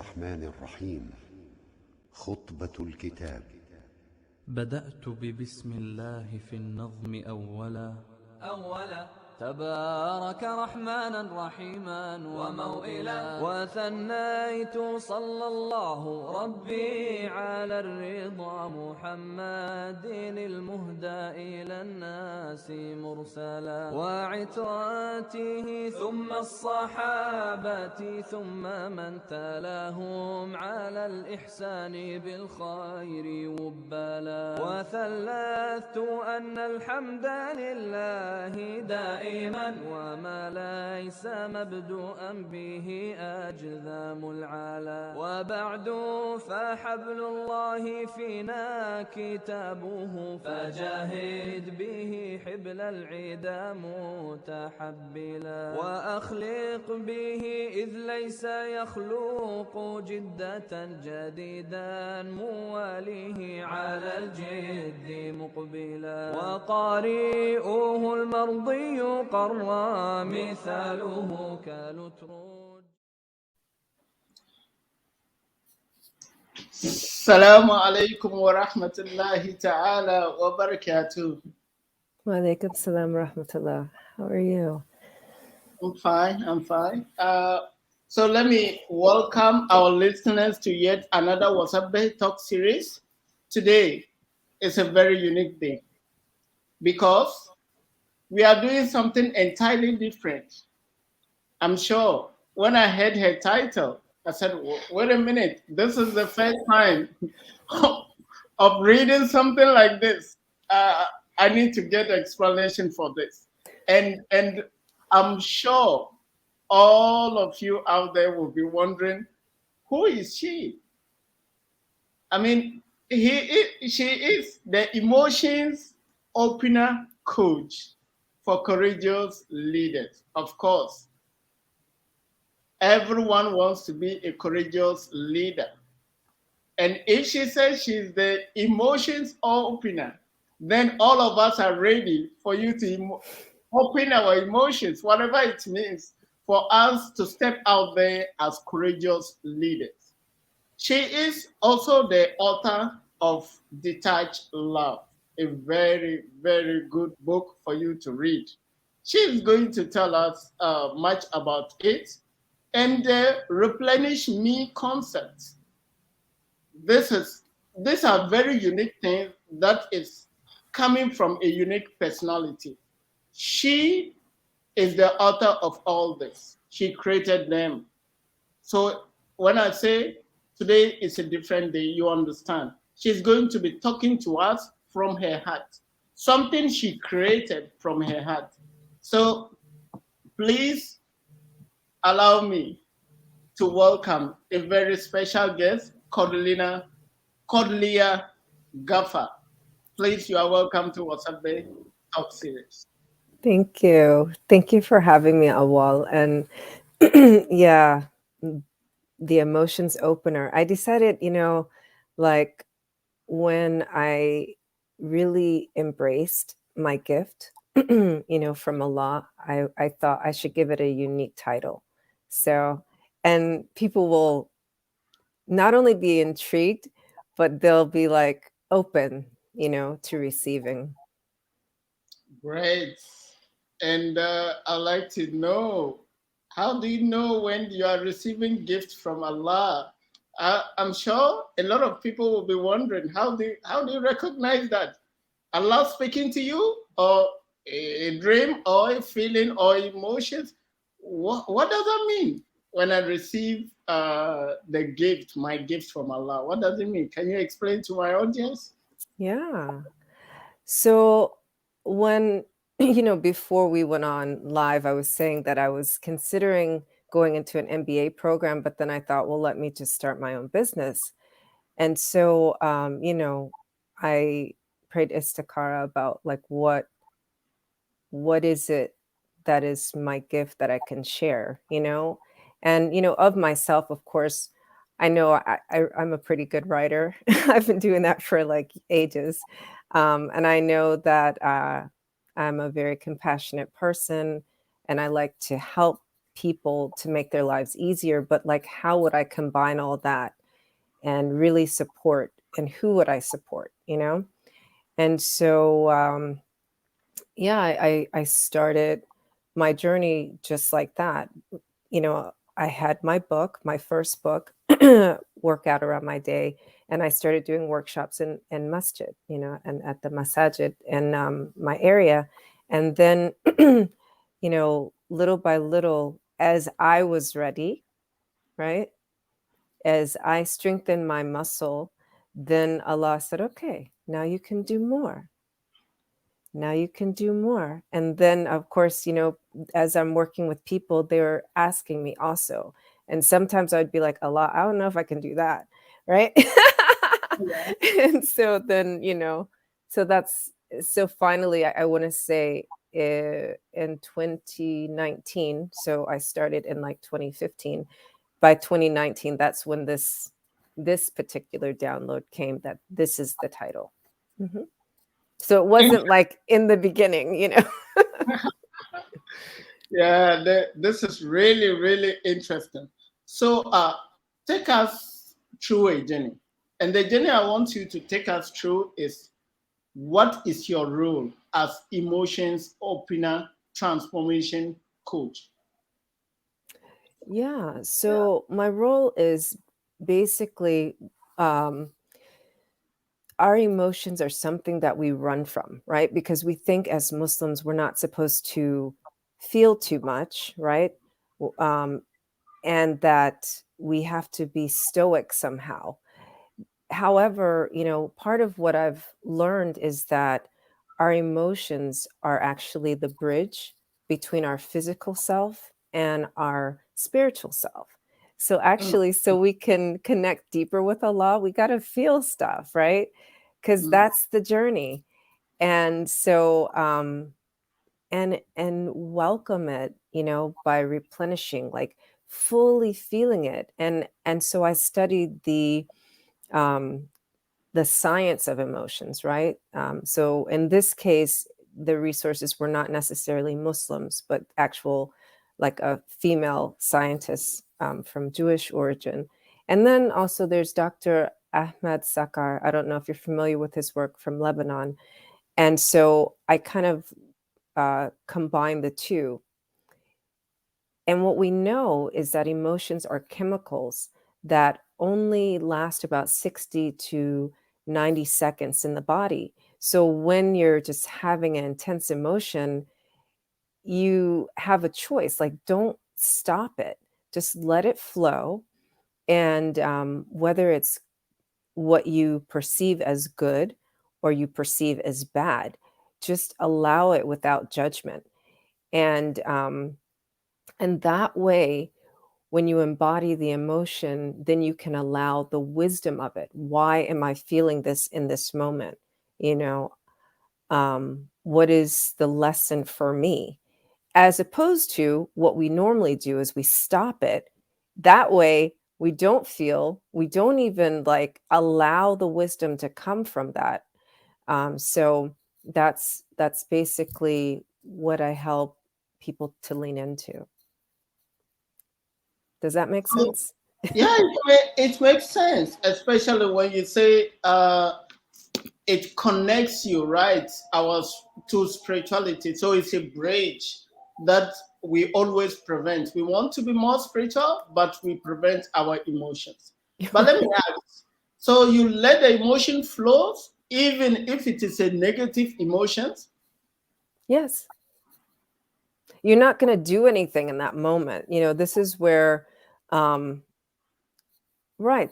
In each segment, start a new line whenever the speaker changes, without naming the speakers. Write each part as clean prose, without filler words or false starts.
الرحمن الرحيم. خطبة الكتاب.
بدأت ببسم الله في النظم أولا تبارك رحمانا رحيما وموئلا، وثنيت صلى الله ربي على الرضا محمد المهدى إلى الناس مرسلا، وعتراته ثم الصحابة ثم من تلاهم على الإحسان بالخير وبلا، وثلثت أن الحمد لله دائما وما ليس مبدوءا به أجذام العلا، وبعد فحبل الله فينا كتابه، فجاهد به حبل العدا متحبلا، وأخلق به إذ ليس يخلق جدة جديدا مواليه على الجد مقبلا، وقارئوه المرضي قرى مثاله كالتروج.
السلام عليكم ورحمة الله تعالى وبركاته.
Walaikum salam rahmatullah. How are you?
I'm fine. So let me welcome our listeners to yet another Wasabih talk series. Today is a very unique day because we are doing something entirely different. I'm sure when I heard her title, I said, wait a minute, this is the first time of reading something like this. I need to get an explanation for this. And I'm sure all of you out there will be wondering, who is she? I mean, she is the emotions opener coach for courageous leaders. Of course, everyone wants to be a courageous leader. And if she says she's the emotions opener, then all of us are ready for you to open our emotions, whatever it means, for us to step out there as courageous leaders. She is also the author of Detached Love, a very, very good book for you to read. She is going to tell us much about it and the Replenish Me concept. These are very unique things that is coming from a unique personality. She is the author of all this. She created them. So when I say today is a different day, you understand. She's going to be talking to us from her heart, something she created from her heart. So please allow me to welcome a very special guest, Cordelia Gaffar. Please, you are welcome to Wasabih Talk Series.
Thank you. Thank you for having me, Awal. And yeah, the emotions opener. I decided, like when I really embraced my gift, from Allah, I thought I should give it a unique title. So, and people will not only be intrigued, but they'll be like open, to receiving.
Great. And I'd like to know, how do you know when you are receiving gifts from Allah? I'm sure a lot of people will be wondering, how do you recognize that? Allah speaking to you, or a dream, or a feeling, or emotions? What does that mean when I receive the gift, my gift from Allah? What does it mean? Can you explain to my audience?
Yeah. So when, before we went on live, I was saying that I was considering going into an MBA program, but then I thought, well, let me just start my own business. And so, I prayed istikhara about like, what is it that is my gift that I can share, and, of myself, of course, I know I'm a pretty good writer. I've been doing that for like ages. And I know that I'm a very compassionate person and I like to help people to make their lives easier, but like, how would I combine all that and really support, and who would I support, And so, yeah, I started my journey just like that. I had my book, my first book, workout around my day, and I started doing workshops in masjid, and at the masajid in my area. And then, little by little, as I was ready, right, as I strengthened my muscle, then Allah said, okay, now you can do more. Now you can do more. And then, of course, as I'm working with people, they're asking me also. And sometimes I'd be like, Allah, I don't know if I can do that. Right.
Yeah.
And so then, so finally, I want to say in 2019, so I started in like 2015. By 2019, that's when this particular download came, that this is the title. Mm-hmm. So it wasn't like in the beginning,
Yeah, this is really, really interesting. So take us through a journey. And the journey I want you to take us through is, what is your role as emotions opener transformation coach?
Yeah. So my role is basically, our emotions are something that we run from, right? Because we think as Muslims, we're not supposed to feel too much, right? And that we have to be stoic somehow. However, part of what I've learned is that our emotions are actually the bridge between our physical self and our spiritual self. So actually, so we can connect deeper with Allah, we got to feel stuff, right? Because that's the journey. And so, and welcome it, by replenishing, like fully feeling it. And so I studied the science of emotions, right? So in this case, the resources were not necessarily Muslims, but actual, like a female scientist from Jewish origin. And then also there's Dr. Ahmed Sakar. I don't know if you're familiar with his work, from Lebanon. And so I kind of combine the two. And what we know is that emotions are chemicals that only last about 60 to 90 seconds in the body. So when you're just having an intense emotion, you have a choice. Like, don't stop it, just let it flow. And whether it's what you perceive as good or you perceive as bad, just allow it without judgment. And that way, when you embody the emotion, then you can allow the wisdom of it. Why am I feeling this in this moment? What is the lesson for me? As opposed to what we normally do is we stop it. That way, we don't feel, we don't even like allow the wisdom to come from that. So that's basically what I help people to lean into. Does that make sense?
Yeah, it makes sense, especially when you say it connects you, right, to spirituality. So it's a bridge that we always prevent. We want to be more spiritual, but we prevent our emotions. But let me ask, so you let the emotion flow, even if it is a negative emotion?
Yes. You're not going to do anything in that moment. This is where, right,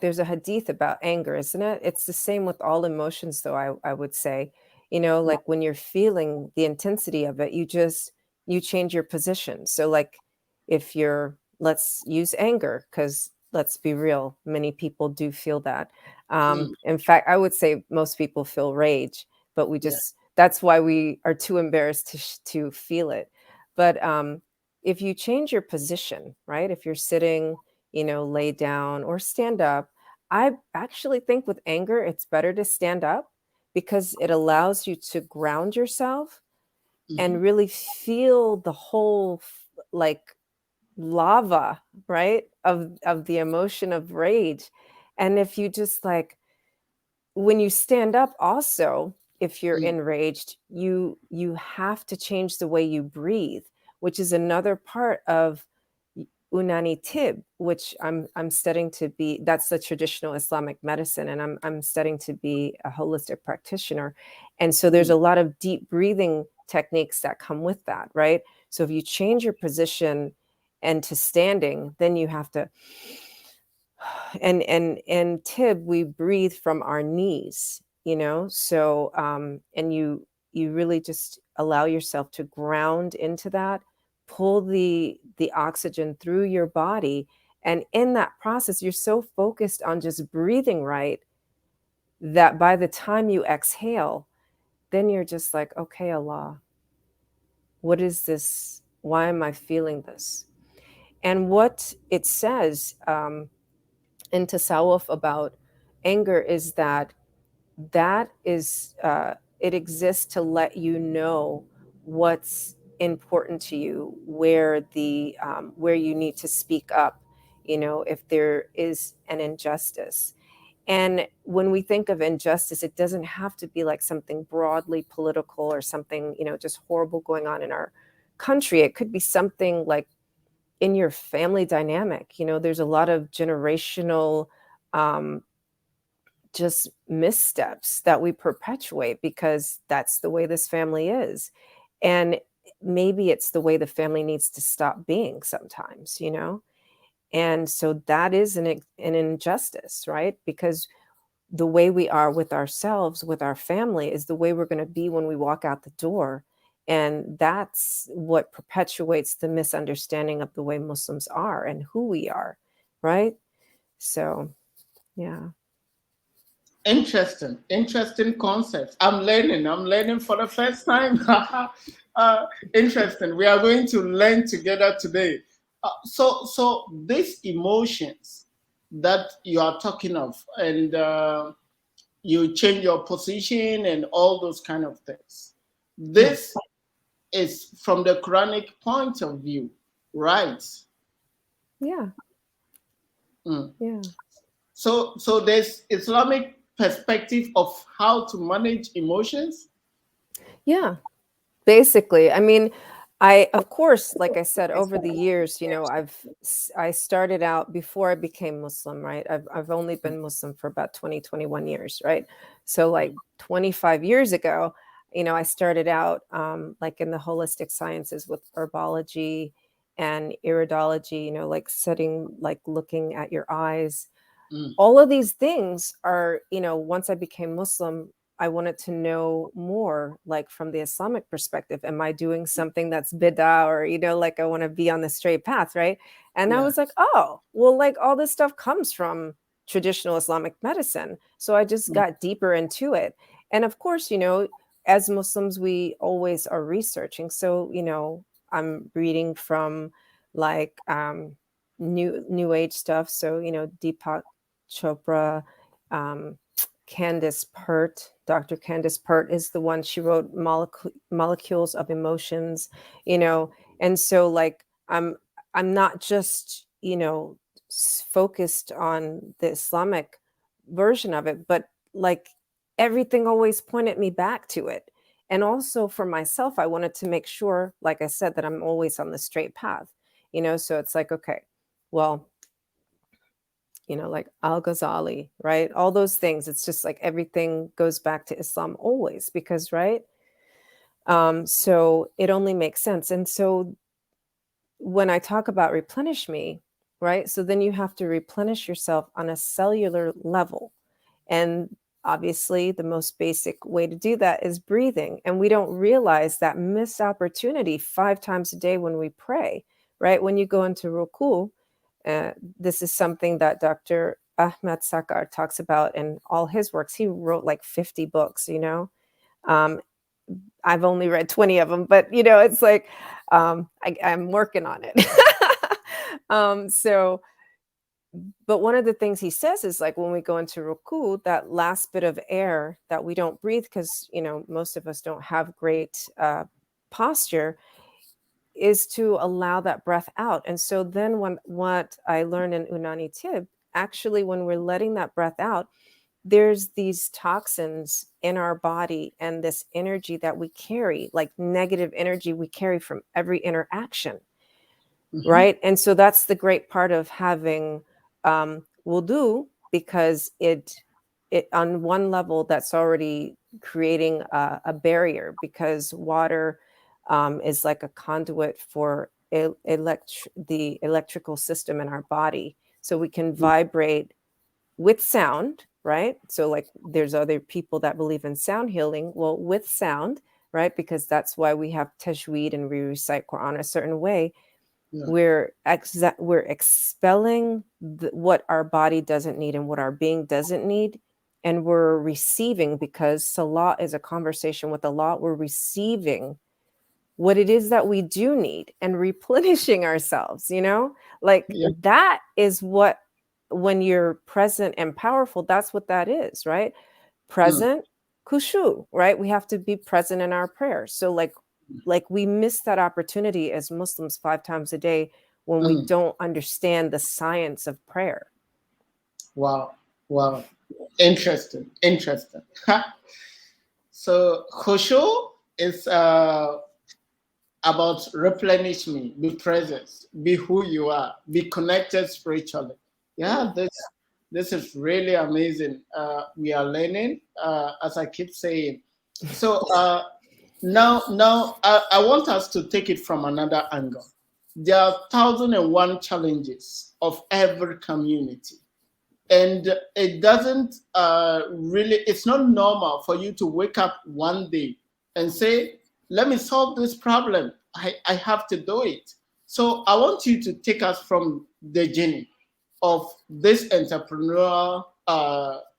there's a hadith about anger, isn't it? It's the same with all emotions, though, I would say. Like when you're feeling the intensity of it, you change your position. So like if let's use anger, because let's be real, many people do feel that. In fact, I would say most people feel rage, but that's why we are too embarrassed to feel it. But if you change your position, right? If you're sitting, lay down or stand up. I actually think with anger, it's better to stand up because it allows you to ground yourself and really feel the whole, like, lava, right? Of the emotion of rage. And if you just like, when you stand up also, if you're enraged, you have to change the way you breathe, which is another part of Unani Tib, which I'm studying to be. That's the traditional Islamic medicine, and I'm studying to be a holistic practitioner. And so there's a lot of deep breathing techniques that come with that, right? So if you change your position and to standing, then you have to, and Tib, we breathe from our knees, so and you really just allow yourself to ground into that, pull the oxygen through your body, and in that process you're so focused on just breathing right that by the time you exhale, then you're just like, okay, Allah, what is this? Why am I feeling this? And what it says in Tasawwuf about anger is that is it exists to let you know what's important to you, where where you need to speak up, if there is an injustice. And when we think of injustice, it doesn't have to be like something broadly political or something, just horrible going on in our country. It could be something like in your family dynamic. There's a lot of generational just missteps that we perpetuate because that's the way this family is. And maybe it's the way the family needs to stop being sometimes, And so that is an injustice, right? Because the way we are with ourselves, with our family, is the way we're going to be when we walk out the door. And that's what perpetuates the misunderstanding of the way Muslims are and who we are, right? So, yeah.
Interesting concepts. I'm learning for the first time. Interesting. We are going to learn together today. So these emotions that you are talking of, and you change your position and all those kind of things. This is from the Quranic point of view, right?
Yeah. Yeah.
So there's Islamic perspective of how to manage emotions.
Yeah. Basically, I mean, of course, like I said, over the years, I started out before I became Muslim, right? I've only been Muslim for about 21 years, right? So like 25 years ago, I started out like in the holistic sciences with herbology and iridology, like looking at your eyes. All of these things are, once I became Muslim, I wanted to know more, like from the Islamic perspective. Am I doing something that's bid'ah, or, like I want to be on the straight path, right? And I was like, oh, well, like all this stuff comes from traditional Islamic medicine. So I just got deeper into it. And of course, as Muslims, we always are researching. So, I'm reading from like new age stuff. So, Deepak Chopra, Candace Pert. Dr. Candace Pert is the one, she wrote Molecules of Emotions, and so like I'm not just, focused on the Islamic version of it, but like everything always pointed me back to it. And also for myself, I wanted to make sure, like I said, that I'm always on the straight path, so it's like, okay, well, like Al-Ghazali, right? All those things. It's just like everything goes back to Islam always, because, right? So it only makes sense. And so when I talk about replenish me, right? So then you have to replenish yourself on a cellular level. And obviously the most basic way to do that is breathing. And we don't realize that missed opportunity 5 times a day when we pray, right? When you go into ruku, this is something that Dr. Ahmed Sakar talks about in all his works. He wrote like 50 books, I've only read 20 of them, but it's like I'm working on it. But one of the things he says is like when we go into ruku, that last bit of air that we don't breathe because most of us don't have great posture. is to allow that breath out. And so then what I learned in Unani Tib, actually, when we're letting that breath out, there's these toxins in our body and this energy that we carry, like negative energy we carry from every interaction. Right. And so that's the great part of having wudu, because it on one level that's already creating a barrier, because water is like a conduit for the electrical system in our body. So we can vibrate with sound, right? So like there's other people that believe in sound healing. Well, with sound, right? Because that's why we have tajweed and we recite Quran a certain way. We're expelling what our body doesn't need and what our being doesn't need. And we're receiving, because Salah is a conversation with Allah. We're receiving what it is that we do need and replenishing ourselves, like that is what, when you're present and powerful, that's what that is, right? Present, khushu, right? We have to be present in our prayers. So like we miss that opportunity as Muslims 5 times a day when we don't understand the science of prayer.
Wow. Interesting. So khushu is about replenish me, be present, be who you are, be connected spiritually. Yeah, this is really amazing. We are learning, as I keep saying. So now I want us to take it from another angle. There are 1,001 challenges of every community. And it doesn't really, it's not normal for you to wake up one day and say, let me solve this problem. I have to do it. So I want you to take us from the journey of this entrepreneurial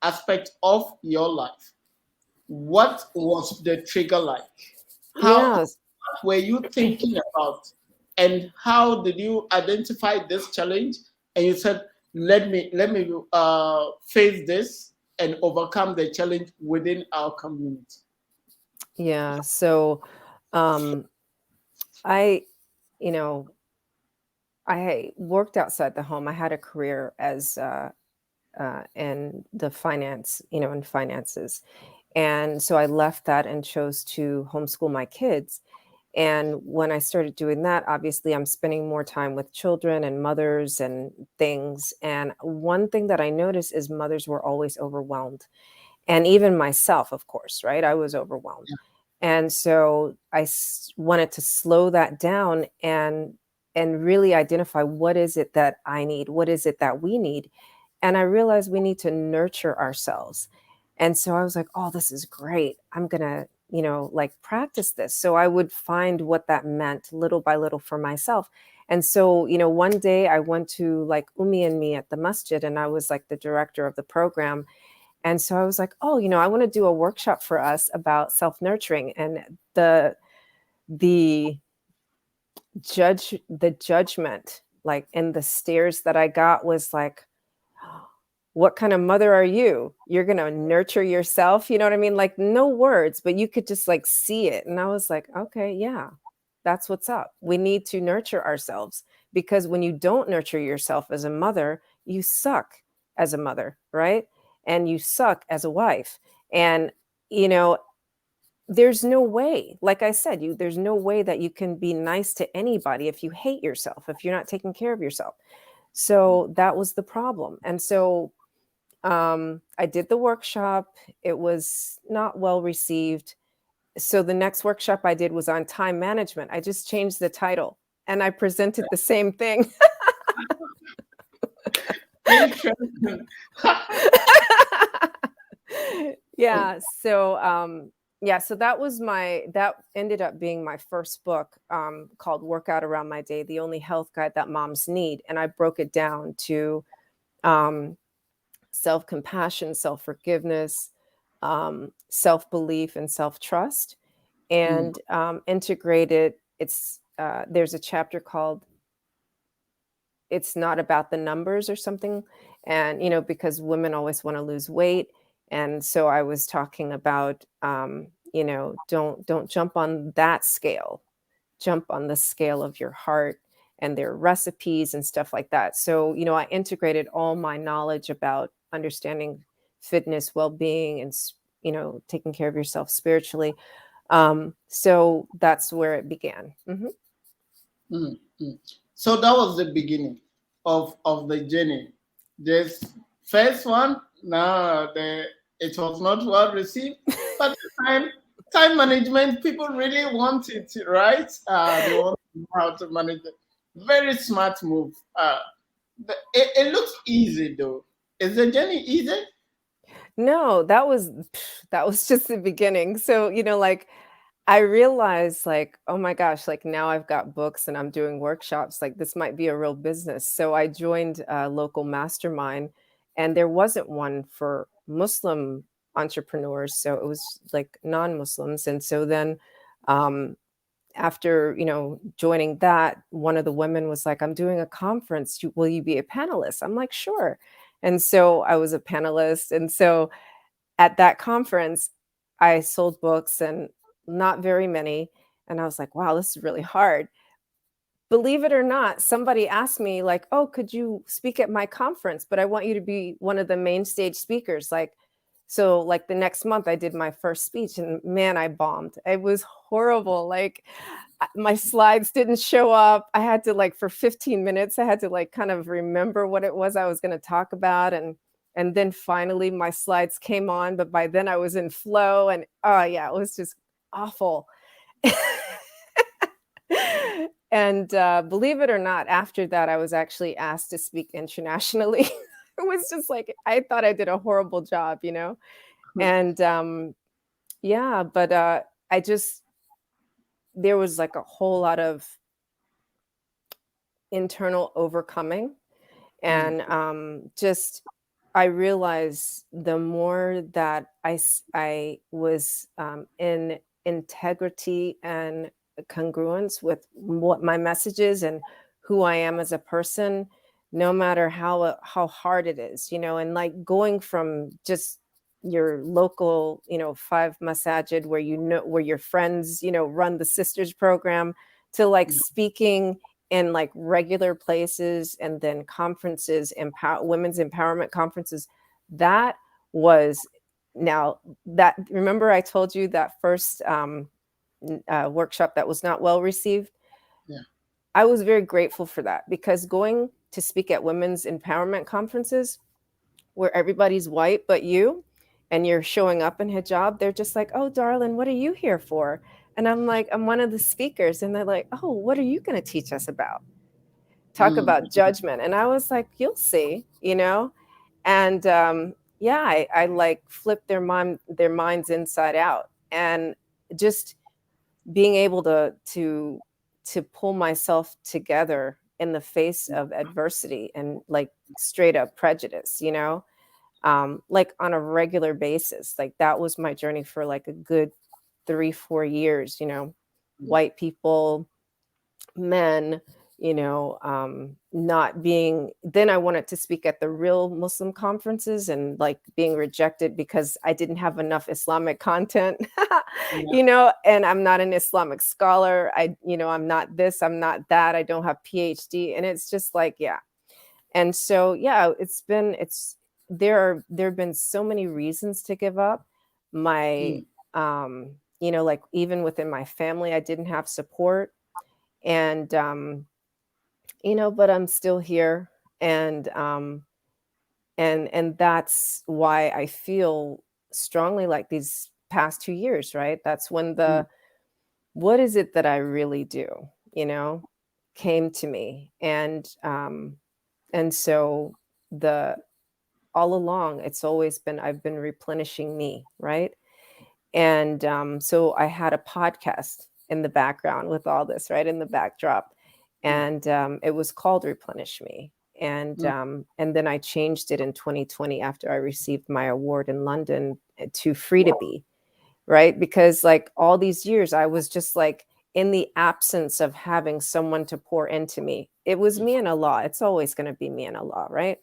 aspect of your life. What was the trigger like? What were you thinking about? And how did you identify this challenge? And you said, let me face this and overcome the challenge within our community.
Yeah. So I worked outside the home. I had a career as in the finance, in finances. And so I left that and chose to homeschool my kids. And when I started doing that, obviously I'm spending more time with children and mothers and things. And one thing that I noticed is mothers were always overwhelmed. And even myself, of course, right? I was overwhelmed. Yeah. And so I wanted to slow that down and really identify, what is it that I need? What is it that we need? And I realized we need to nurture ourselves. And so I was like, oh, this is great. I'm going to, practice this. So I would find what that meant little by little for myself. And so, one day I went to like Umi and me at the masjid, and I was like the director of the program. And so I was like, oh, I want to do a workshop for us about self-nurturing. And the judgment, like, and the stares that I got was like, what kind of mother are you? You're going to nurture yourself. You know what I mean? Like, no words, but you could just like see it. And I was like, okay, yeah, that's what's up. We need to nurture ourselves, because when you don't nurture yourself as a mother, you suck as a mother, right? And you suck as a wife. And, there's no way, like I said, there's no way that you can be nice to anybody if you hate yourself, if you're not taking care of yourself. So that was the problem. And so I did the workshop. It was not well received. So the next workshop I did was on time management. I just changed the title and I presented the same thing. Yeah. So, so that ended up being my first book, called Workout Around My Day, the only health guide that moms need. And I broke it down to self-compassion, self-forgiveness, self-belief, and self-trust, and integrated. There's a chapter called "It's Not About the Numbers" or something. And, because women always want to lose weight. And so I was talking about, don't jump on that scale. jump on the scale of your heart and their recipes and stuff like that. So, I integrated all my knowledge about understanding fitness, well-being, and, taking care of yourself spiritually. So that's where it began.
So that was the beginning of the journey. This first one, it was not well received, but time management, people really want it, right? They want to know how to manage it. Very smart move. It looks easy though. Is the journey easy?
No, that was just the beginning. So, like, I realized, like, oh my gosh, like now I've got books and I'm doing workshops, like this might be a real business. So I joined a local mastermind, and there wasn't one for Muslim entrepreneurs. So it was like non-Muslims. And so then after, joining that, one of the women was like, I'm doing a conference. Will you be a panelist? I'm like, sure. And so I was a panelist. And so at that conference, I sold books, and not very many. And I was like, wow, this is really hard. Believe it or not, somebody asked me, like, oh, could you speak at my conference? But I want you to be one of the main stage speakers. So the next month I did my first speech, and man, I bombed. It was horrible. Like, my slides didn't show up. I had to, for 15 minutes, I had to kind of remember what it was I was going to talk about. And then finally my slides came on, but by then I was in flow, and oh yeah, it was just awful. And believe it or not, after that, I was actually asked to speak internationally. It was just like, I thought I did a horrible job, And yeah, but there was like a whole lot of internal overcoming. And I realized the more that I was in integrity and congruence with what my message is and who I am as a person, no matter how hard it is, and like going from just your local, 5 masajid where where your friends, run the sisters program, to like speaking in like regular places, and then conferences, women's empowerment conferences. That was remember I told you that first workshop that was not well received.
Yeah.
I was very grateful for that, because going to speak at women's empowerment conferences where everybody's white but you, and you're showing up in hijab, they're just like, oh, darling, what are you here for? And I'm like, I'm one of the speakers. And they're like, oh, what are you going to teach us about? Talk about judgment. And I was like, you'll see, And yeah, I like flipped their minds inside out. And just being able to pull myself together in the face of adversity and like straight up prejudice, like on a regular basis. Like that was my journey for like a good 3-4 years, white people, men, not being, then I wanted to speak at the real Muslim conferences, and like being rejected because I didn't have enough Islamic content, and I'm not an Islamic scholar. I'm not this, I'm not that. I don't have PhD. And it's just like, yeah. And so, yeah, there have been so many reasons to give up. My, like even within my family, I didn't have support. And, but I'm still here. And that's why I feel strongly like these past 2 years, right? That's when what is it that I really do, came to me. And so all along, it's always been, I've been replenishing me, right? And so I had a podcast in the background with all this, right, in the backdrop. And it was called Replenish Me. And then I changed it in 2020 after I received my award in London to Free to Be, right? Because like all these years, I was just like in the absence of having someone to pour into me. It was me and Allah. It's always going to be me and Allah, right?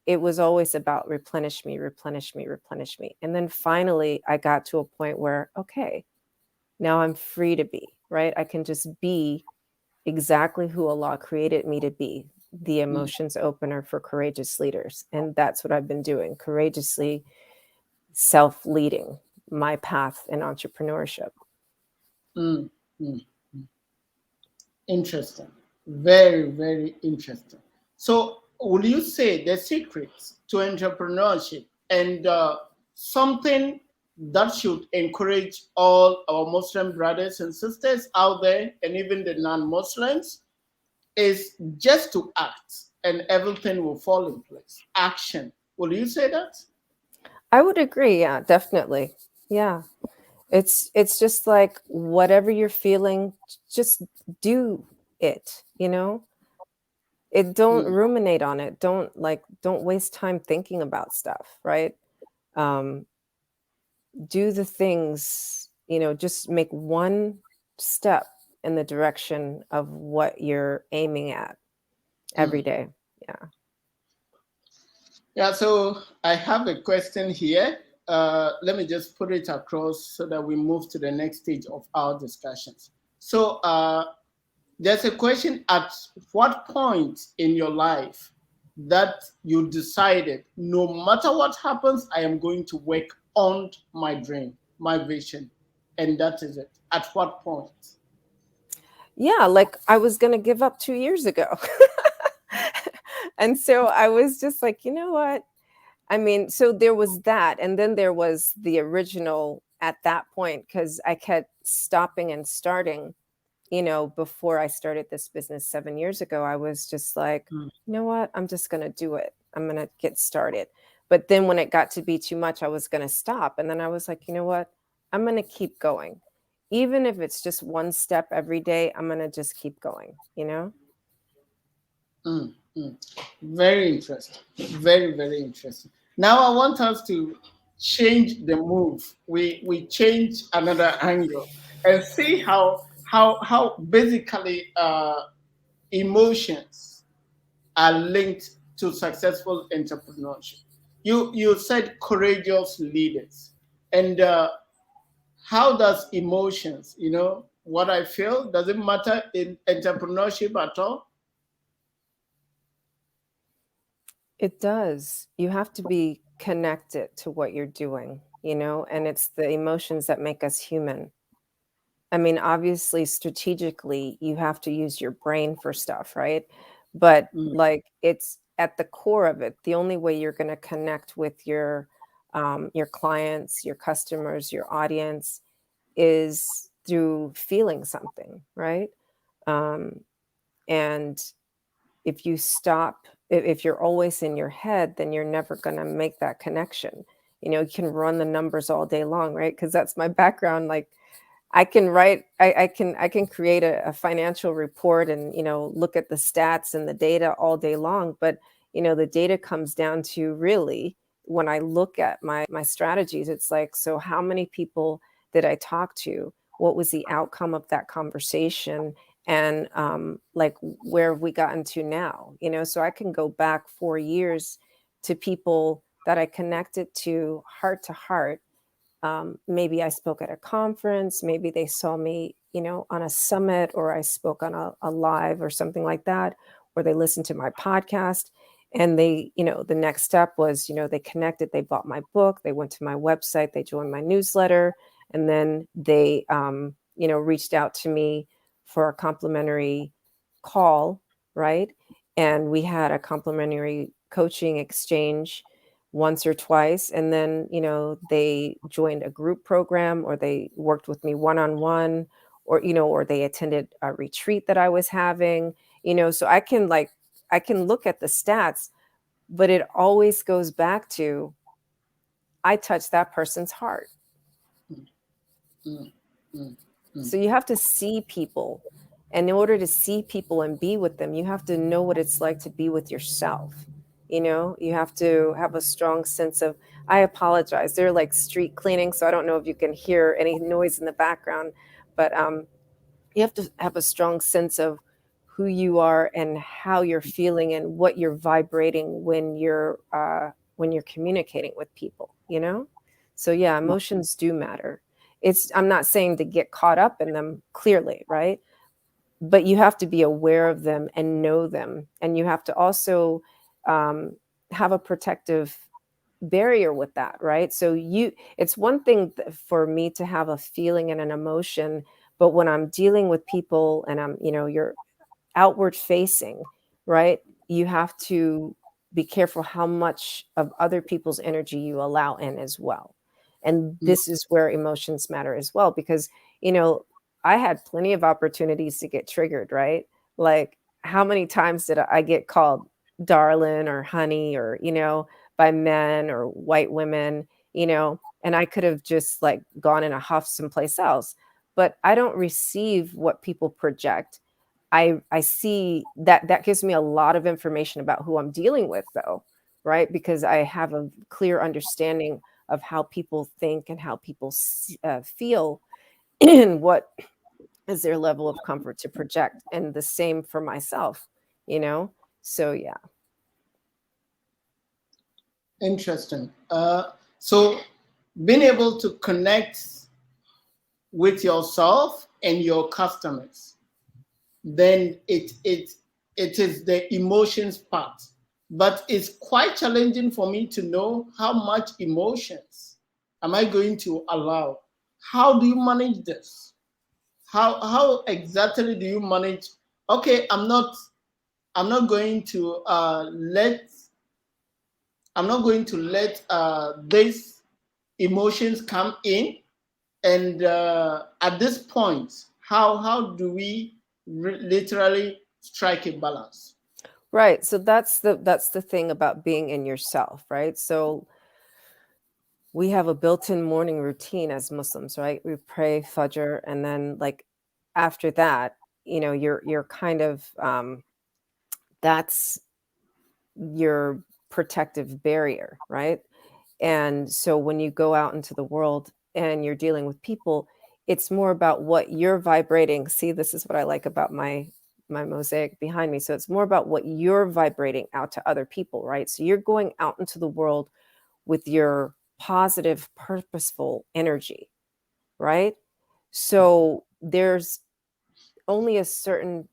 It was always about replenish me, replenish me, replenish me. And then finally, I got to a point where, okay, now I'm free to be, right? I can just be exactly who Allah created me to be, the emotions opener for courageous leaders. And that's what I've been doing, courageously self-leading my path in entrepreneurship.
Interesting. Very, very interesting. So, would you say the secrets to entrepreneurship and something that should encourage all our Muslim brothers and sisters out there, and even the non-Muslims, is just to act, and everything will fall in place? Action. Will you say that?
I would agree. Yeah, definitely. Yeah. It's just like whatever you're feeling, just do it, don't ruminate on it. Don't waste time thinking about stuff, right? Do the things, just make one step in the direction of what you're aiming at every day. Yeah.
Yeah, so I have a question here. Let me just put it across so that we move to the next stage of our discussions. So there's a question: at what point in your life that you decided, no matter what happens, I am going to work on my dream, my vision, and that is it? At what point?
Yeah, like I was going to give up 2 years ago. And so I was just like, you know what? I mean, so there was that. And then there was the original at that point, because I kept stopping and starting, before I started this business 7 years ago. I was just like, you know what? I'm just going to do it. I'm going to get started. But then when it got to be too much, I was going to stop. And then I was like, you know what? I'm going to keep going. Even if it's just one step every day, I'm going to just keep going,
Very interesting. Very, very interesting. Now I want us to change the move. We change another angle and see how basically emotions are linked to successful entrepreneurship. You said courageous leaders, and how does emotions, what I feel, does it matter in entrepreneurship at all?
It does. You have to be connected to what you're doing, and it's the emotions that make us human. I mean, obviously, strategically, you have to use your brain for stuff, right? But like, it's at the core of it. The only way you're going to connect with your clients, your customers, your audience is through feeling something, right? And if you stop, if you're always in your head, then you're never going to make that connection. You can run the numbers all day long, right? Because that's my background. Like, I can write, I can create a financial report and, look at the stats and the data all day long. But, the data comes down to, really, when I look at my strategies, it's like, so how many people did I talk to? What was the outcome of that conversation? And like, where have we gotten to now? So I can go back 4 years to people that I connected to heart to heart. Maybe I spoke at a conference, maybe they saw me, on a summit, or I spoke on a live or something like that, or they listened to my podcast. And they, the next step was, they connected, they bought my book, they went to my website, they joined my newsletter, and then they, reached out to me for a complimentary call, right? And we had a complimentary coaching exchange once or twice. And then, they joined a group program, or they worked with me one-on-one, or they attended a retreat that I was having, so I can look at the stats, but it always goes back to, I touched that person's heart. So you have to see people. And in order to see people and be with them, you have to know what it's like to be with yourself. You have to have a strong sense of, I apologize, they're like street cleaning, so I don't know if you can hear any noise in the background, but you have to have a strong sense of who you are and how you're feeling and what you're vibrating when you're communicating with people, So yeah, emotions do matter. I'm not saying to get caught up in them clearly, right? But you have to be aware of them and know them. And you have to also have a protective barrier with that, right? So it's one thing for me to have a feeling and an emotion, but when I'm dealing with people and you're outward facing, right? You have to be careful how much of other people's energy you allow in as well. And this is where emotions matter as well, because, I had plenty of opportunities to get triggered, right? Like, how many times did I get called darling or honey or, by men or white women, and I could have just like gone in a huff someplace else. But I don't receive what people project. I see that gives me a lot of information about who I'm dealing with, though, right? Because I have a clear understanding of how people think and how people feel and what is their level of comfort to project. And the same for myself, So, yeah.
Interesting. So being able to connect with yourself and your customers, then it is the emotions part. But it's quite challenging for me to know how much emotions am I going to allow. How do you manage this? How exactly do you manage? Okay, I'm not going to let these emotions come in. And at this point, how do we literally strike a balance?
Right. So that's the thing about being in yourself, right? So we have a built-in morning routine as Muslims, right? We pray Fajr, and then like after that, you're kind of that's your protective barrier, right? And so when you go out into the world and you're dealing with people, it's more about what you're vibrating. See, this is what I like about my mosaic behind me. So it's more about what you're vibrating out to other people, right? So you're going out into the world with your positive, purposeful energy, right? So there's only a certain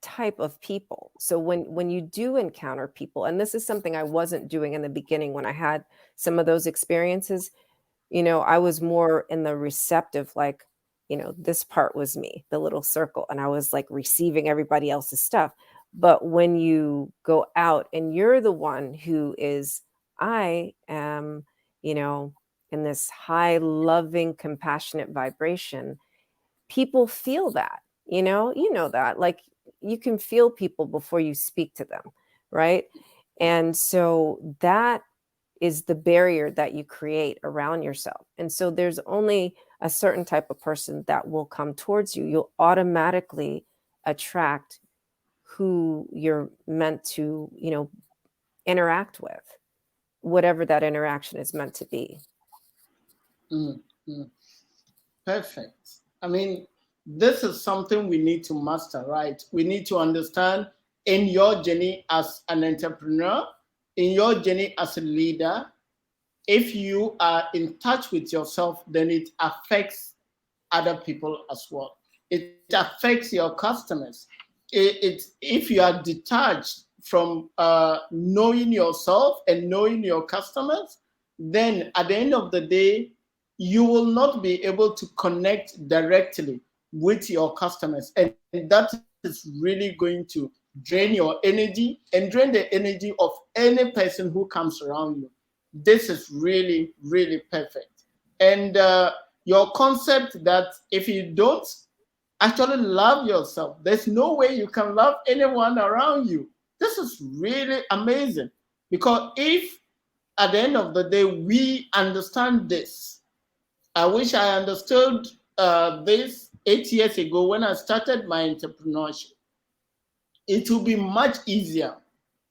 type of people. So when you do encounter people, and this is something I wasn't doing in the beginning when I had some of those experiences, I was more in the receptive, like, this part was me, the little circle, and I was like receiving everybody else's stuff. But when you go out and you're the one who is, I am, in this high, loving, compassionate vibration, people feel that, that, like, you can feel people before you speak to them, right? And so that is the barrier that you create around yourself. And so there's only a certain type of person that will come towards you. You'll automatically attract who you're meant to, interact with, whatever that interaction is meant to be.
Perfect. I mean, this is something we need to master, right? We need to understand in your journey as an entrepreneur, in your journey as a leader, if you are in touch with yourself, then it affects other people as well. It affects your customers. If you are detached from knowing yourself and knowing your customers, then at the end of the day, you will not be able to connect directly with your customers. And that is really going to drain your energy and drain the energy of any person who comes around you. This is really, really perfect. And your concept that if you don't actually love yourself, there's no way you can love anyone around you. This is really amazing. Because if at the end of the day we understand this, I wish I understood this 8 years ago when I started my entrepreneurship. It will be much easier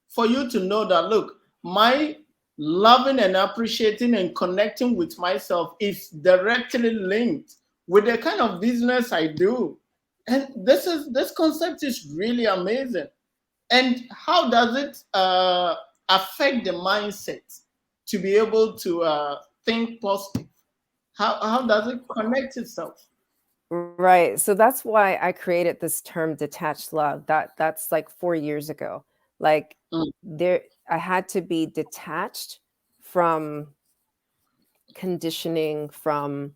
for you to know that, look, my loving and appreciating and connecting with myself is directly linked with the kind of business I do. And this concept is really amazing. And how does it affect the mindset to be able to think positive? How does it connect itself?
Right. So that's why I created this term detached love. That's like 4 years ago. Like
Mm,
there I had to be detached from conditioning, from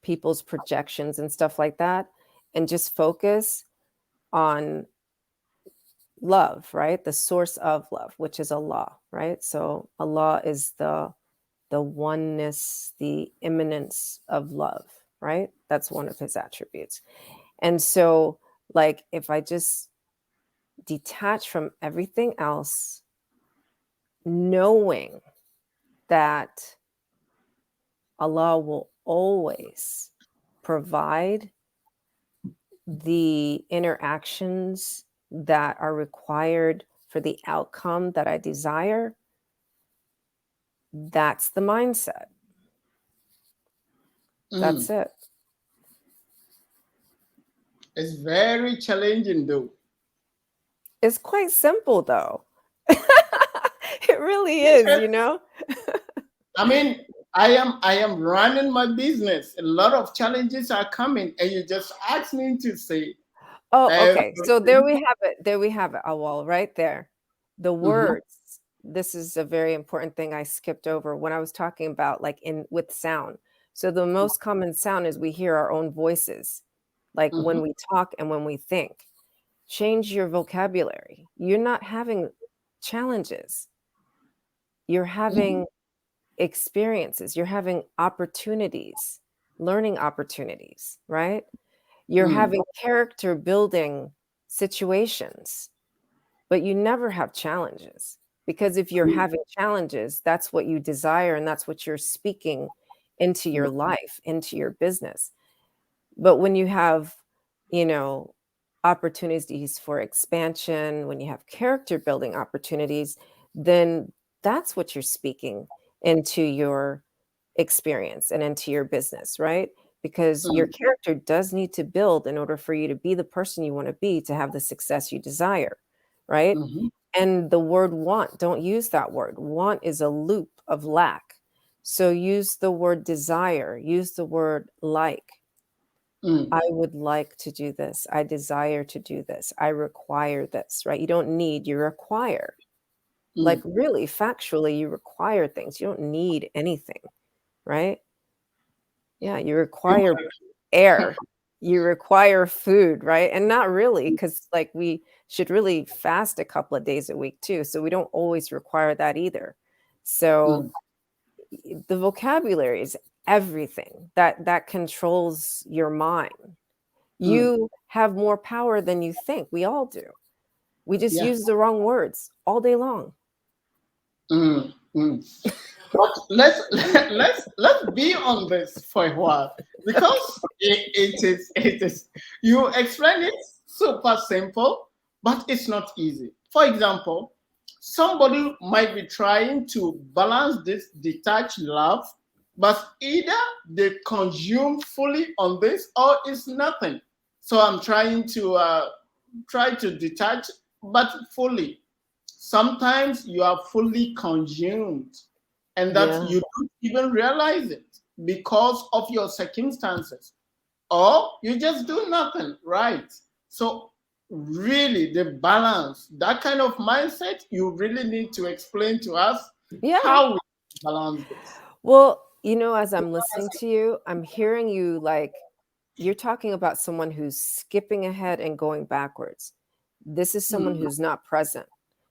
people's projections and stuff like that, and just focus on love, right? The source of love, which is Allah, right? So Allah is the oneness, the immanence of love, right? That's one of his attributes. And so, like, if I just detach from everything else, knowing that Allah will always provide the interactions that are required for the outcome that I desire, that's the mindset. That's
mm.
it.
It's very challenging, though.
It's quite simple, though. It really is, you know?
I mean, I am running my business. A lot of challenges are coming, and you just asked me to say
Oh, okay. So there
everything.
we have it. There we have it. A wall right there. The
Mhm,
words. This is a very important thing I skipped over when I was talking about like in with sound. So the most common sound is we hear our own voices, like when
mhm,
we talk and when we think. Change your vocabulary. You're not having challenges. You're
mhm,
having experiences. You're having opportunities, learning opportunities, right? You're
mm,
having character building situations, but you never have challenges. Because if you're
mm,
having challenges, that's what you desire and that's what you're speaking into your
mm,
life, into your business. But when you have, you know, opportunities for expansion, when you have character building opportunities, then that's what you're speaking into your experience and into your business, right? Because your
mm,
character does need to build in order for you to be the person you want to be to have the success you desire, right?
mhm,
And the word want, don't use that word. Want is a loop of lack. So use the word desire, use the word like.
mm,
I would like to do this. I desire to do this. I require this, right? You don't need, you require. Like
mm.
really, factually, you require things. You don't need anything, right? Yeah, you require air. You require food, right? And not really, because like we should really fast a couple of days a week too. So we don't always require that either. So
Mm,
the vocabulary is everything that controls your mind.
mm.
You have more power than you think. We all do. We just
Yeah.
use the wrong words all day long.
Mm, mm. But let's be on this for a while because it is you explain it super simple, but it's not easy. For example, somebody might be trying to balance this detached love, but either they consume fully on this or it's nothing. So I'm try to detach, but fully. Sometimes you are fully consumed and that
Yeah.
you don't even realize it because of your circumstances, or you just do nothing, right? So really the balance, that kind of mindset, you really need to explain to us
Yeah.
how we balance this.
Well, as I'm listening to you, I'm hearing you like you're talking about someone who's skipping ahead and going backwards. This is someone
Mm,
who's not present.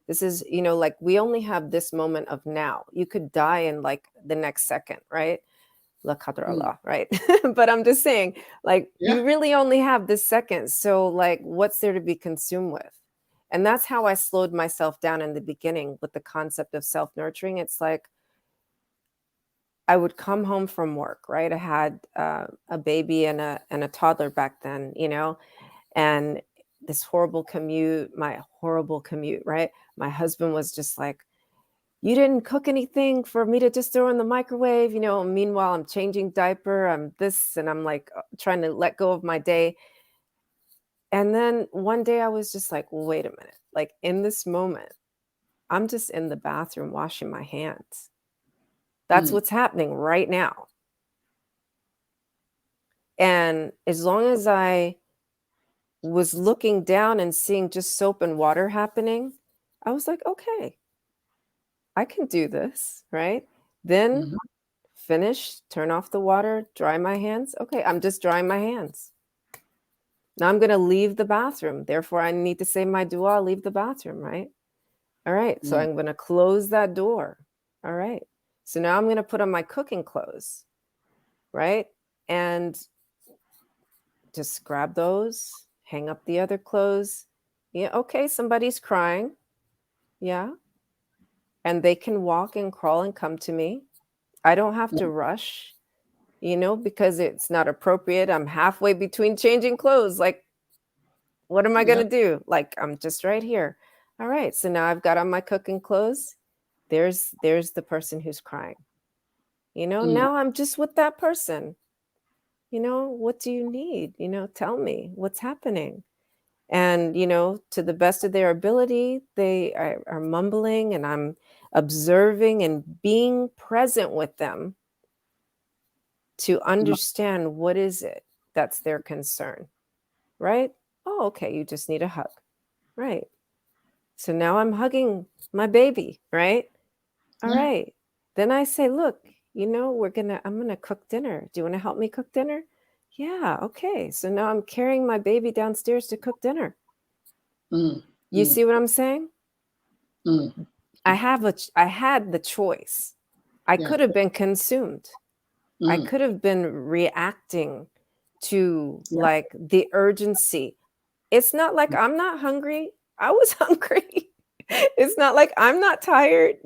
This is, like we only have this moment of now. You could die in like the next second, right? La qadar
mm,
Allah, right? But I'm just saying, like,
yeah.
you really only have this second. So, like, what's there to be consumed with? And that's how I slowed myself down in the beginning with the concept of self nurturing. It's like, I would come home from work, right? I had a baby and a toddler back then, and this my horrible commute, right? My husband was just like, "You didn't cook anything for me to just throw in the microwave," Meanwhile, I'm changing diaper, I'm this, and I'm like trying to let go of my day. And then one day I was just like, "Wait a minute!" Like in this moment, I'm just in the bathroom washing my hands. That's
Mm,
what's happening right now. And as long as I was looking down and seeing just soap and water happening, I was like, okay, I can do this, right? Then finish, turn off the water, dry my hands. Okay, I'm just drying my hands. Now I'm going to leave the bathroom. Therefore, I need to say my dua, leave the bathroom, right? All right, so I'm going to close that door. All right. So now I'm going to put on my cooking clothes, right? And just grab those, hang up the other clothes. Yeah, okay, somebody's crying. Yeah. And they can walk and crawl and come to me. I don't have to rush, because it's not appropriate. I'm halfway between changing clothes. Like, what am I going to do? Like, I'm just right here. All right. So now I've got on my cooking clothes. There's the person who's crying. Now I'm just with that person. What do you need? Tell me what's happening. And, to the best of their ability, they are mumbling, and I'm observing and being present with them to understand what is it that's their concern, right? Oh, okay, you just need a hug, right? So now I'm hugging my baby, right? All right. Then I say, look, I'm gonna cook dinner. Do you want to help me cook dinner? Yeah, okay. So now I'm carrying my baby downstairs to cook dinner. You see what I'm saying? I had the choice. I could have been consumed. I could have been reacting to like the urgency. It's not like I'm not hungry. I was hungry. It's not like I'm not tired,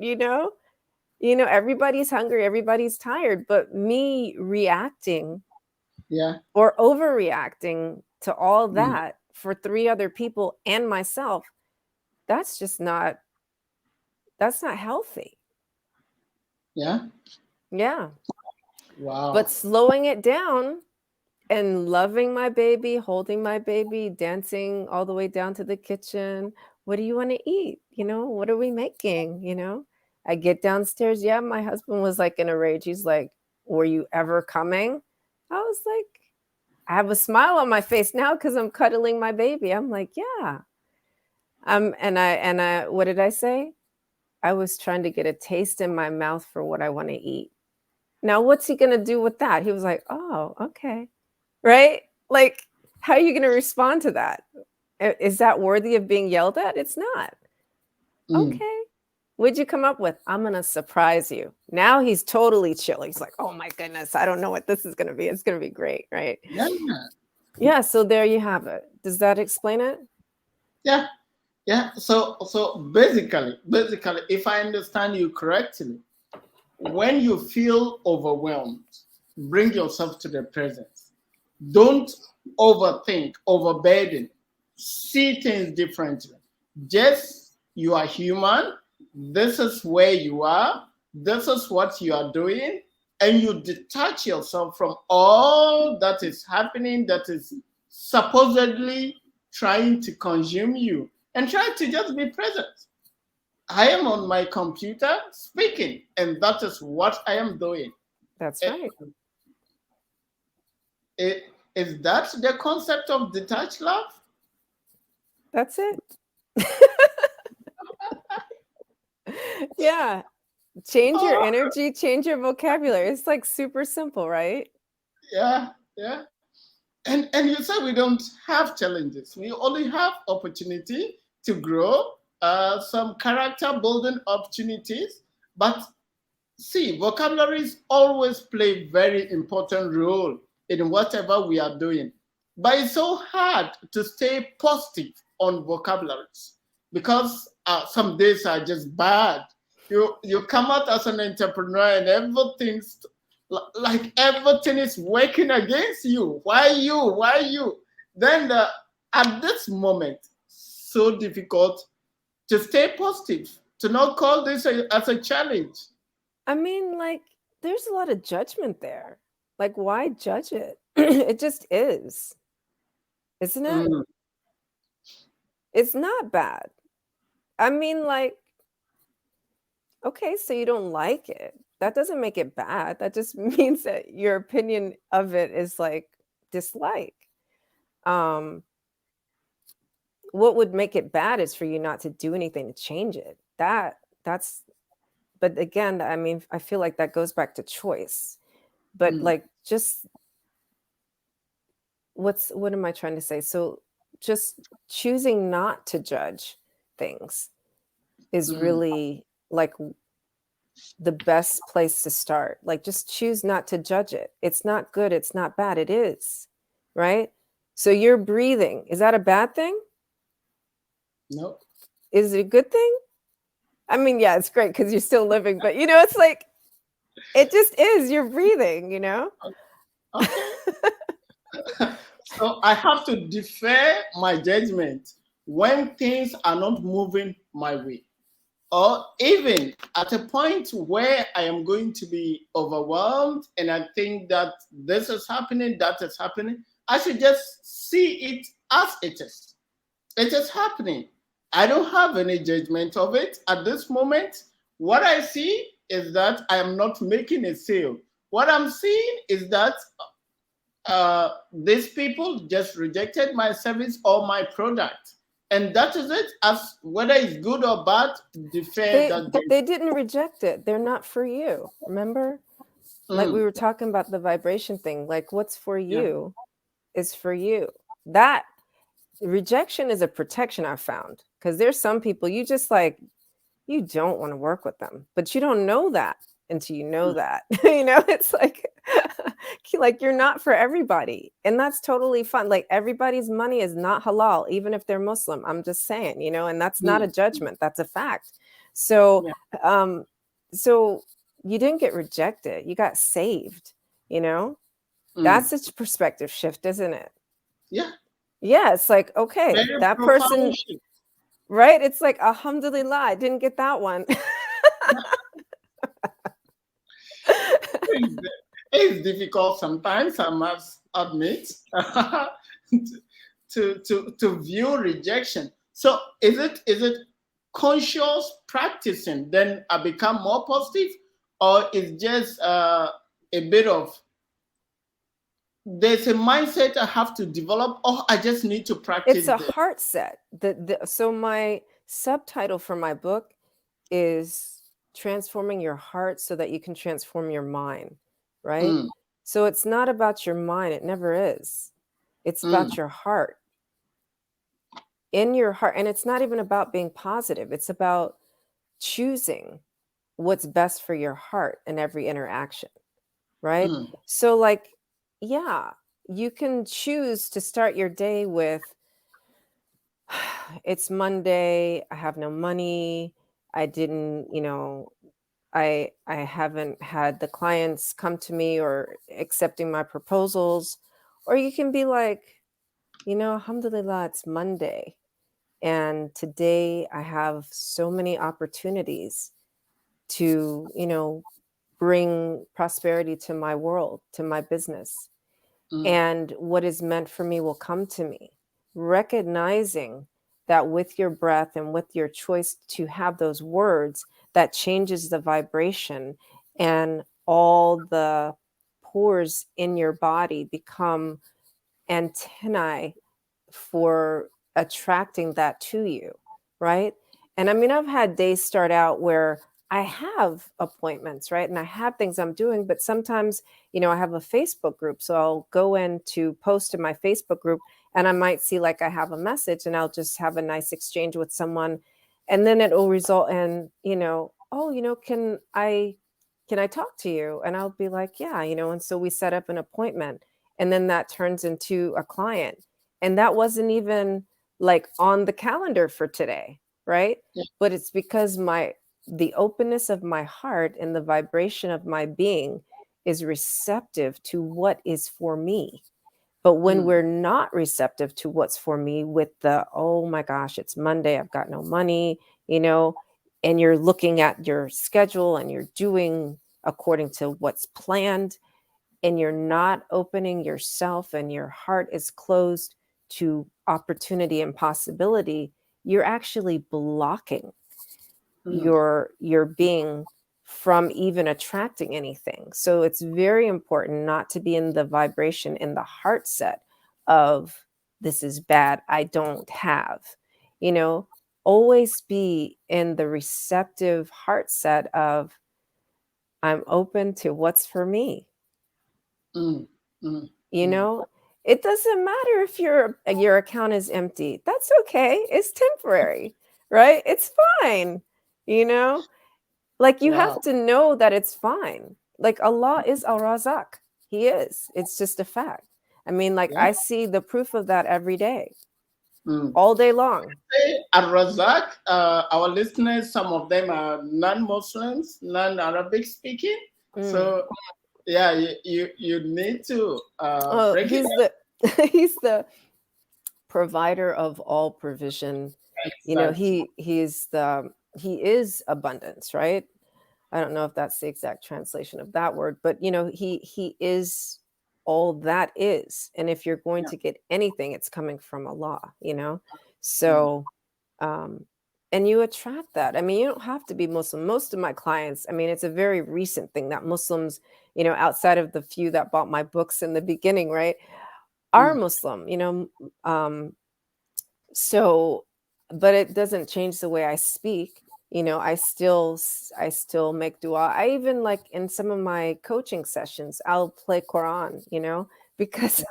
everybody's hungry, everybody's tired, but me reacting or overreacting to all that for 3 other people and myself, that's not healthy.
Yeah. Wow.
But slowing it down and loving my baby, holding my baby, dancing all the way down to the kitchen. What do you want to eat? What are we making? I get downstairs. Yeah, my husband was like in a rage. He's like, were you ever coming? I was like, I have a smile on my face now because I'm cuddling my baby. I'm like, yeah. And I what did I say? I was trying to get a taste in my mouth for what I want to eat. Now, what's he going to do with that? He was like, oh, okay. Right? Like, how are you going to respond to that? Is that worthy of being yelled at? It's not. Okay. What'd you come up with? I'm going to surprise you. Now he's totally chill. He's like, oh my goodness, I don't know what this is going to be. It's going to be great. Right? Yeah. So there you have it. Does that explain it?
Yeah. So basically, if I understand you correctly, when you feel overwhelmed, bring yourself to the presence. Don't overthink, overburden. See things differently. Just, you are human. This is where you are. This is what you are doing. And you detach yourself from all that is happening, that is supposedly trying to consume you, and try to just be present. I am on my computer speaking, and that is what I am doing.
That's right.
Is that the concept of detached love?
That's it. Yeah. Change your energy, change your vocabulary. It's like super simple, right?
Yeah. And you said we don't have challenges. We only have opportunity to grow, some character building opportunities. But see, vocabularies always play very important role in whatever we are doing. But it's so hard to stay positive on vocabularies because some days are just bad. You come out as an entrepreneur and everything's like everything is working against you. Why you? Then at this moment, so difficult to stay positive, to not call this as a challenge.
I mean, like, there's a lot of judgment there. Like, why judge it? It just is. Isn't it? It's not bad. I mean, like, okay, so you don't like it. That doesn't make it bad. That just means that your opinion of it is like dislike. What would make it bad is for you not to do anything to change it. That's but again, I mean, I feel like that goes back to choice. But like, just what am I trying to say? So just choosing not to judge things is really like the best place to start. Like, just choose not to judge it. It's not good, it's not bad, it is, right? So you're breathing. Is that a bad thing?
No.
Is it a good thing? I mean, yeah, it's great because you're still living, but you know, it's like, it just is. You're breathing, you know?
Okay. So I have to defer my judgment when things are not moving my way. Or even at a point where I am going to be overwhelmed and I think that this is happening, that is happening, I should just see it as it is. It is happening. I don't have any judgment of it at this moment. What I see is that I am not making a sale. What I'm seeing is that these people just rejected my service or my product. And that is it. As whether it's good or bad,
they didn't reject it. They're not for you. Remember? Like we were talking about the vibration thing. Like, what's for you is for you. That rejection is a protection, I've found. Because there's some people you just like, you don't want to work with them, but you don't know that until you know that. You know, it's like you're not for everybody, and that's totally fun. Like, everybody's money is not halal, even if they're Muslim. I'm just saying, you know, and that's not a judgment, that's a fact. So so you didn't get rejected, you got saved, you know. That's a perspective shift, isn't it? Yeah, it's like, okay, very that person shift. Right, it's like, alhamdulillah, I didn't get that one.
It's difficult sometimes, I must admit, to view rejection. So is it conscious practicing, then I become more positive, or is just a bit of, there's a mindset I have to develop, or I just need to practice?
It's a heart set. So my subtitle for my book is transforming your heart so that you can transform your mind, right? So it's not about your mind. It never is. It's about your heart. In your heart. And it's not even about being positive. It's about choosing what's best for your heart in every interaction, right? So like, yeah, you can choose to start your day with, it's Monday, I have no money, I didn't, you know, I haven't had the clients come to me or accepting my proposals. Or you can be like, you know, alhamdulillah, it's Monday, and today I have so many opportunities to, you know, bring prosperity to my world, to my business. And what is meant for me will come to me. Recognizing that with your breath and with your choice to have those words, that changes the vibration, and all the pores in your body become antennae for attracting that to you, right? And I mean, I've had days start out where I have appointments, right? And I have things I'm doing, but sometimes, you know, I have a Facebook group. So I'll go in to post in my Facebook group, and I might see like I have a message, and I'll just have a nice exchange with someone. And then it will result in, you know, oh, you know, can I talk to you? And I'll be like, yeah, you know, and so we set up an appointment, and then that turns into a client. And that wasn't even like on the calendar for today, right? But it's because the openness of my heart and the vibration of my being is receptive to what is for me. But when we're not receptive to what's for me, with the, oh my gosh, it's Monday, I've got no money, you know, and you're looking at your schedule and you're doing according to what's planned, and you're not opening yourself, and your heart is closed to opportunity and possibility, you're actually blocking your being from even attracting anything. So it's very important not to be in the vibration, in the heart set of this is bad, I don't have, you know, always be in the receptive heart set of I'm open to what's for me. You know, it doesn't matter if your account is empty. That's okay. It's temporary, right? It's fine. You know, like you have to know that it's fine. Like Allah is Al-Razak. He is. It's just a fact. I mean, like I see the proof of that every day, all day long.
Al-Razak, our listeners, some of them are non-Muslims, non-Arabic speaking. So yeah, you need to break
he's
it.
he's the provider of all provision. You know, he is abundance, right? I don't know if that's the exact translation of that word, but you know, he is all that is. And if you're going to get anything, it's coming from Allah, you know? So and you attract that. I mean, you don't have to be Muslim. Most of my clients, I mean, it's a very recent thing that Muslims, you know, outside of the few that bought my books in the beginning, right, are Muslim, you know. So, but it doesn't change the way I speak. You know, I still make dua. I even, like, in some of my coaching sessions, I'll play Quran, you know, because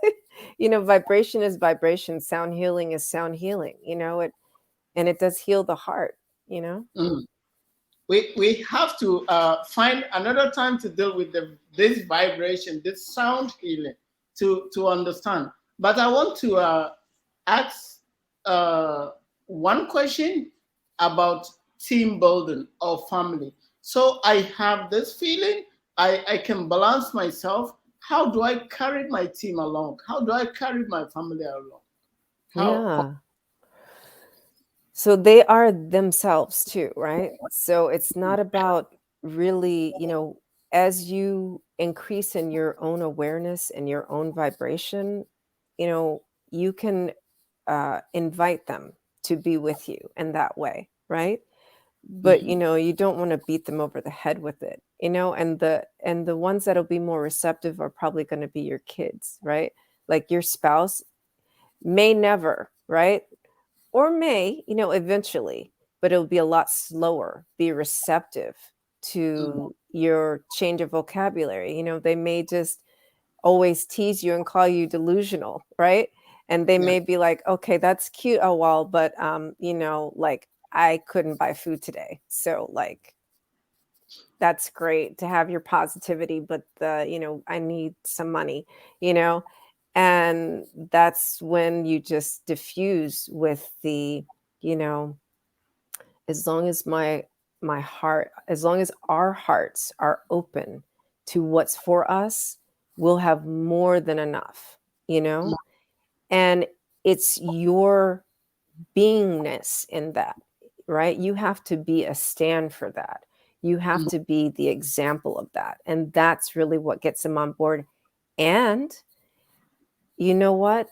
you know, vibration is vibration, sound healing is sound healing, you know, and it does heal the heart, you know.
We have to find another time to deal with this vibration, this sound healing, to understand. But I want to ask one question about team building or family. So I have this feeling I can balance myself. How do I carry my team along? How do I carry my family along?
Yeah. So they are themselves too, right? So it's not about really, you know, as you increase in your own awareness and your own vibration, you know, you can invite them to be with you in that way, right? But you know, you don't want to beat them over the head with it, you know. And the ones that'll be more receptive are probably going to be your kids, right? Like your spouse may never, right? Or may, you know, eventually, but it'll be a lot slower, be receptive to your change of vocabulary. You know, they may just always tease you and call you delusional, right? And they may be like, okay, that's cute a while, but you know, like I couldn't buy food today. So like that's great to have your positivity, but you know, I need some money, you know. And that's when you just diffuse with the, you know, as long as my heart, as long as our hearts are open to what's for us, we'll have more than enough, you know. And it's your beingness in that, right? You have to be a stand for that. You have to be the example of that. And that's really what gets them on board. And you know what?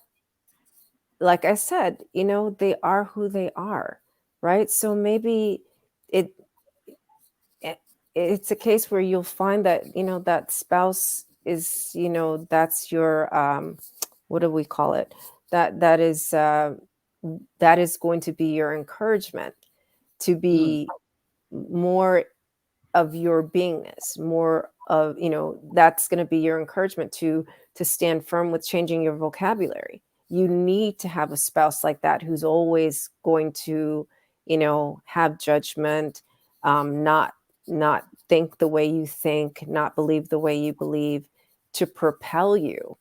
Like I said, you know, they are who they are, right? So maybe it it's a case where you'll find that, you know, that spouse is, you know, that's your what do we call it? That is going to be your encouragement to be more of your beingness, more of, you know, that's going to be your encouragement to stand firm with changing your vocabulary. You need to have a spouse like that who's always going to, you know, have judgment, not think the way you think, not believe the way you believe, to propel you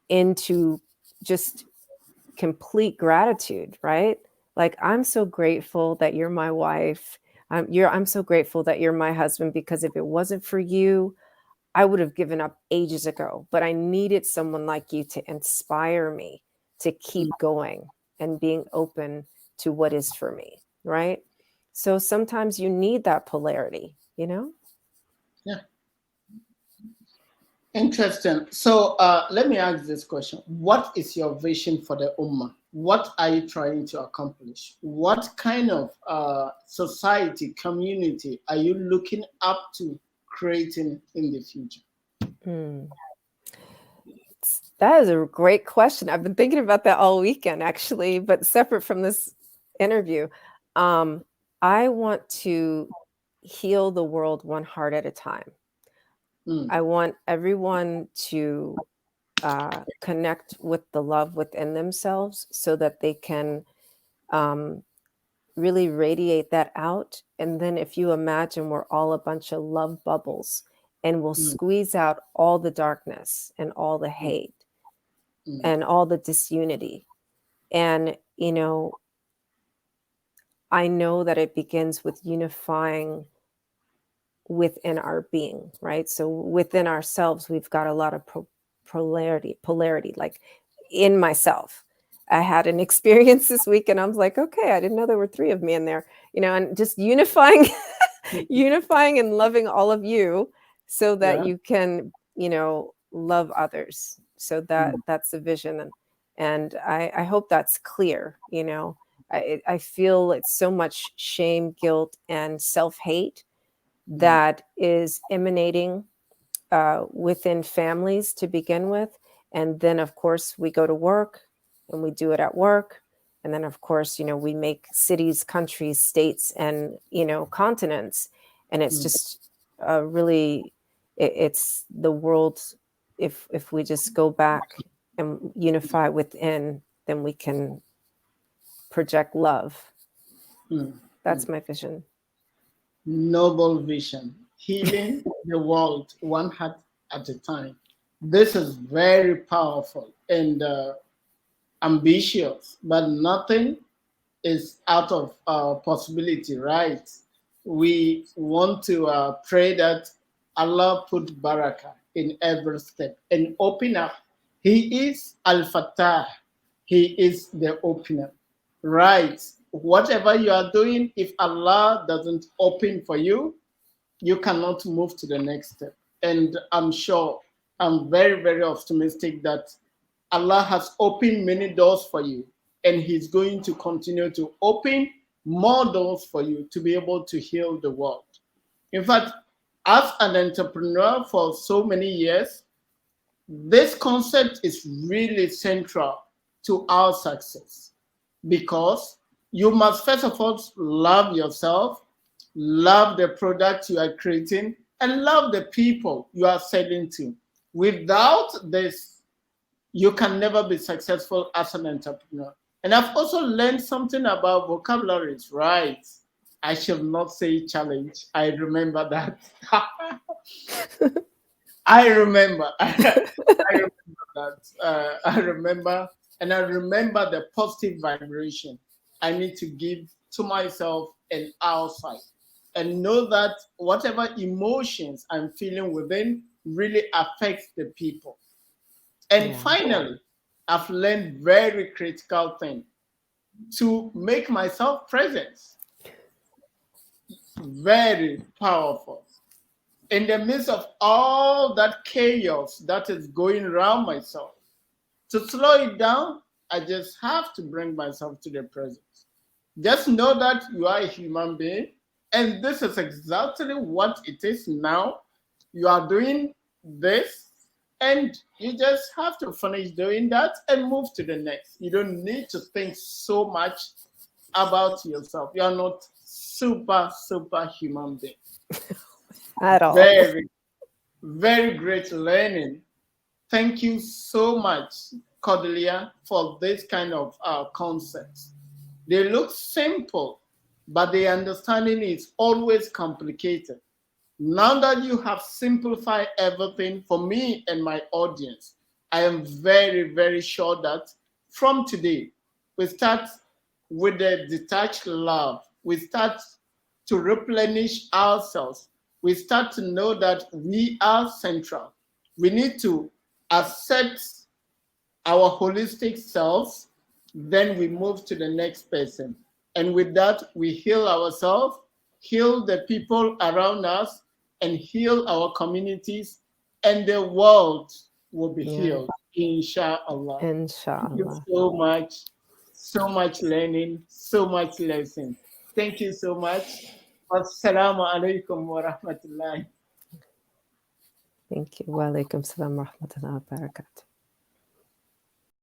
into just complete gratitude, right? Like, I'm so grateful that you're my wife. I'm so grateful that you're my husband, because if it wasn't for you, I would have given up ages ago. But I needed someone like you to inspire me to keep going and being open to what is for me, right? So sometimes you need that polarity, you know?
Yeah. Interesting. So let me ask this question. What is your vision for the Ummah? What are you trying to accomplish? What kind of society, community are you looking up to creating in the future?
Hmm. That is a great question. I've been thinking about that all weekend, actually, but separate from this interview. I want to heal the world one heart at a time. I want everyone to connect with the love within themselves so that they can really radiate that out. And then if you imagine we're all a bunch of love bubbles and we'll squeeze out all the darkness and all the hate and all the disunity. And, I know that it begins with unifying within our being, right? So within ourselves, we've got a lot of polarity, like in myself. I had an experience this week and I was like, okay, I didn't know there were 3 of me in there, and just unifying, unifying and loving all of you so that you can, love others. So that's the vision. And I hope that's clear, I feel it's so much shame, guilt, and self-hate that is emanating within families to begin with. And then, of course, we go to work and we do it at work. And then, of course, we make cities, countries, states, and, continents. And it's just really, it's the world. If we just go back and unify within, then we can project love. That's my vision.
Noble vision, healing the world one heart at a time. This is very powerful and ambitious, but nothing is out of possibility, right? We want to pray that Allah put barakah in every step and open up. He is Al-Fatah. He is the opener, right? Whatever you are doing, if Allah doesn't open for you, you cannot move to the next step. And I'm sure, I'm very, very optimistic that Allah has opened many doors for you, and He's going to continue to open more doors for you to be able to heal the world. In fact, as an entrepreneur for so many years, this concept is really central to our success because you must first of all love yourself, love the product you are creating, and love the people you are selling to. Without this, you can never be successful as an entrepreneur. And I've also learned something about vocabularies, right? I shall not say challenge. I remember that. I remember. I remember that. I remember, and I remember the positive vibration I need to give to myself and outside, and know that whatever emotions I'm feeling within really affects the people. And finally, I've learned very critical thing to make myself present. Very powerful. In the midst of all that chaos that is going around myself, to slow it down, I just have to bring myself to the present. Just know that you are a human being, and this is exactly what it is now. You are doing this, and you just have to finish doing that and move to the next. You don't need to think so much about yourself. You are not super human being.
At all.
Very, very great learning. Thank you so much, Cordelia, for this kind of concepts. They look simple, but the understanding is always complicated. Now that you have simplified everything for me and my audience, I am very sure that from today, we start with the detached love. We start to replenish ourselves. We start to know that we are central. We need to accept our holistic selves, then we move to the next person. And with that, we heal ourselves, heal the people around us, and heal our communities and the world will be
Yeah.
healed, inshallah. Thank you
Inshallah.
so much learning, so much lesson. Thank you so much. Assalamu alaikum wa rahmatullahi.
Thank you. Wa alaikum salam wa rahmatullahi wa barakatuh.